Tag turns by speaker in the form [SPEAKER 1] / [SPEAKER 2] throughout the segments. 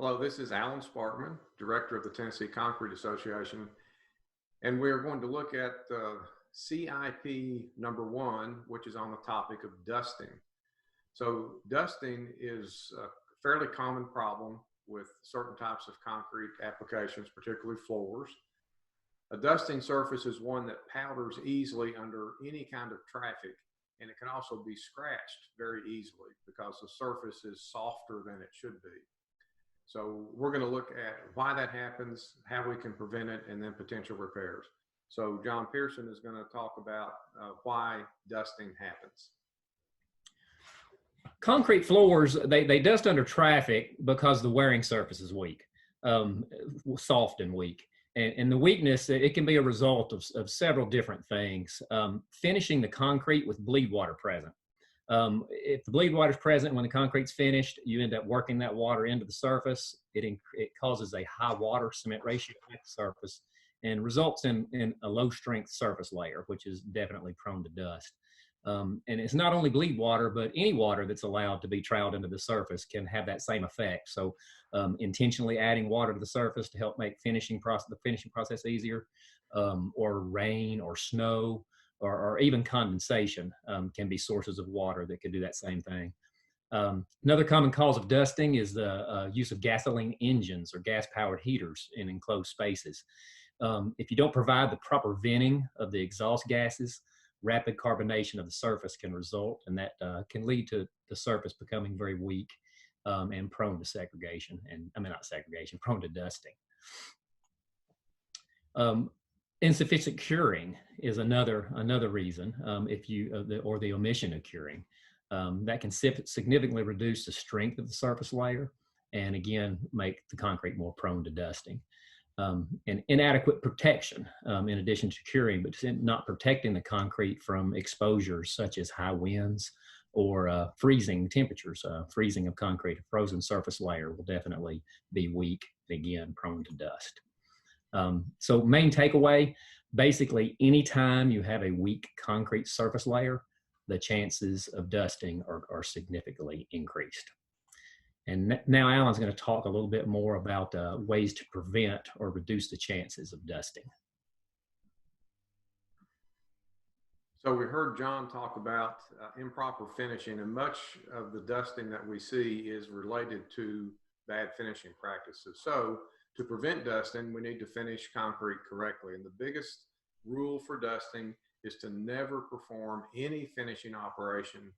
[SPEAKER 1] Hello, this is Alan Sparkman, Director of the Tennessee Concrete Association, and we're going to look at CIP number 1, which is on the topic of dusting. So dusting is a fairly common problem with certain types of concrete applications, particularly floors. A dusting surface is one that powders easily under any kind of traffic, and it can also be scratched very easily because the surface is softer than it should be. So we're going to look at why that happens, how we can prevent it, and then potential repairs. So John Pearson is going to talk about why dusting happens.
[SPEAKER 2] Concrete floors, they dust under traffic because the wearing surface is weak, soft and weak. And the weakness, it can be a result of several different things. Finishing the concrete with bleed water present. If the bleed water is present when the concrete's finished, you end up working that water into the surface. It causes a high water cement ratio at the surface and results in a low strength surface layer, which is definitely prone to dust. And it's not only bleed water, but any water that's allowed to be troweled into the surface can have that same effect. So intentionally adding water to the surface to help make the finishing process easier, or rain or snow, or even condensation can be sources of water that could do that same thing. Another common cause of dusting is the use of gasoline engines or gas-powered heaters in enclosed spaces. If you don't provide the proper venting of the exhaust gases, rapid carbonation of the surface can result, and that can lead to the surface becoming very weak and prone to segregation, prone to dusting. Insufficient curing is another reason, or the omission of curing. That can significantly reduce the strength of the surface layer and again make the concrete more prone to dusting. And inadequate protection, in addition to curing, but not protecting the concrete from exposures such as high winds or freezing temperatures. Freezing of concrete, a frozen surface layer will definitely be weak, again prone to dust. So main takeaway, basically anytime you have a weak concrete surface layer, the chances of dusting are significantly increased. And now Alan's going to talk a little bit more about ways to prevent or reduce the chances of dusting.
[SPEAKER 1] So we heard John talk about improper finishing, and much of the dusting that we see is related to bad finishing practices. So to prevent dusting, we need to finish concrete correctly. And the biggest rule for dusting is to never perform any finishing operation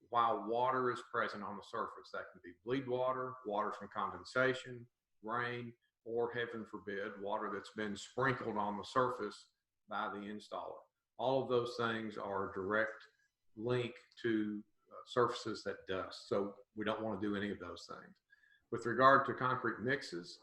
[SPEAKER 1] while water is present on the surface. That can be bleed water, water from condensation, rain, or heaven forbid, water that's been sprinkled on the surface by the installer. All of those things are a direct link to surfaces that dust. So we don't want to do any of those things. With regard to concrete mixes,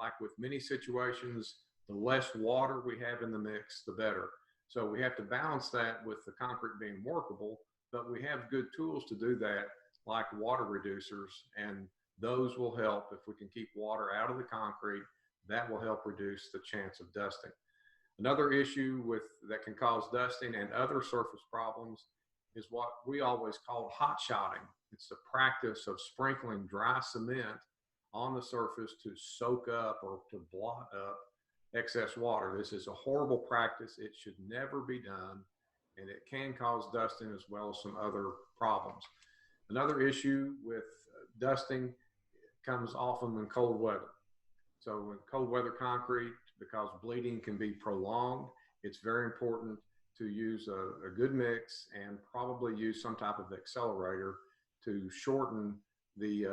[SPEAKER 1] like with many situations, the less water we have in the mix, the better. So we have to balance that with the concrete being workable, but we have good tools to do that, like water reducers, and those will help. If we can keep water out of the concrete, that will help reduce the chance of dusting. Another issue that can cause dusting and other surface problems is what we always call hot shotting. It's the practice of sprinkling dry cement on the surface to soak up or to blot up excess water. This is a horrible practice. It should never be done, and it can cause dusting as well as some other problems. Another issue with dusting comes often in cold weather. So in cold weather concrete, because bleeding can be prolonged, it's very important to use a good mix and probably use some type of accelerator to shorten the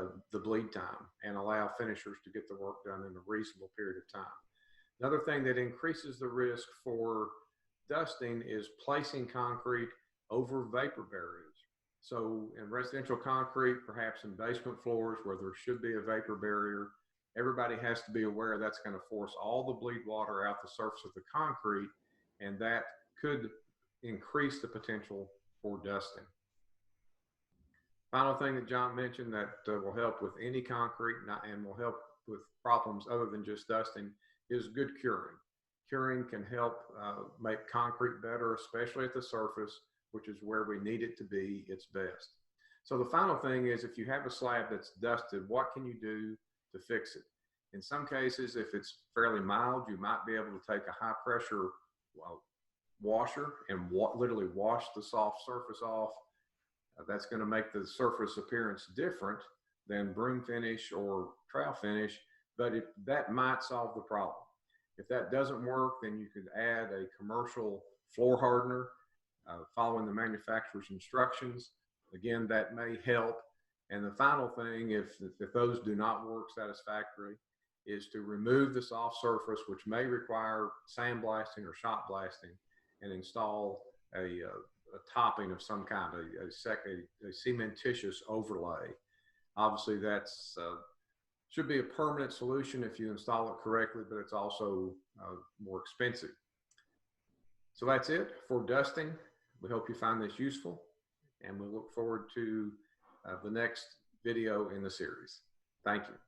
[SPEAKER 1] bleed time and allow finishers to get the work done in a reasonable period of time. Another thing that increases the risk for dusting is placing concrete over vapor barriers. So in residential concrete, perhaps in basement floors where there should be a vapor barrier, everybody has to be aware that's going to force all the bleed water out the surface of the concrete, and that could increase the potential for dusting. Final thing that John mentioned that will help with any concrete and will help with problems other than just dusting is good curing. Curing can help make concrete better, especially at the surface, which is where we need it to be its best. So the final thing is, if you have a slab that's dusted, what can you do to fix it. In some cases, if it's fairly mild, you might be able to take a high pressure washer and literally wash the soft surface off. That's going to make the surface appearance different than broom finish or trowel finish, but that might solve the problem. If that doesn't work, then you could add a commercial floor hardener following the manufacturer's instructions. Again, that may help. And the final thing, if those do not work satisfactorily, is to remove the soft surface, which may require sandblasting or shot blasting, and install a topping of some kind, a cementitious overlay. Obviously, that's should be a permanent solution if you install it correctly, but it's also more expensive. So that's it for dusting. We hope you find this useful, and we look forward to the next video in the series. Thank you.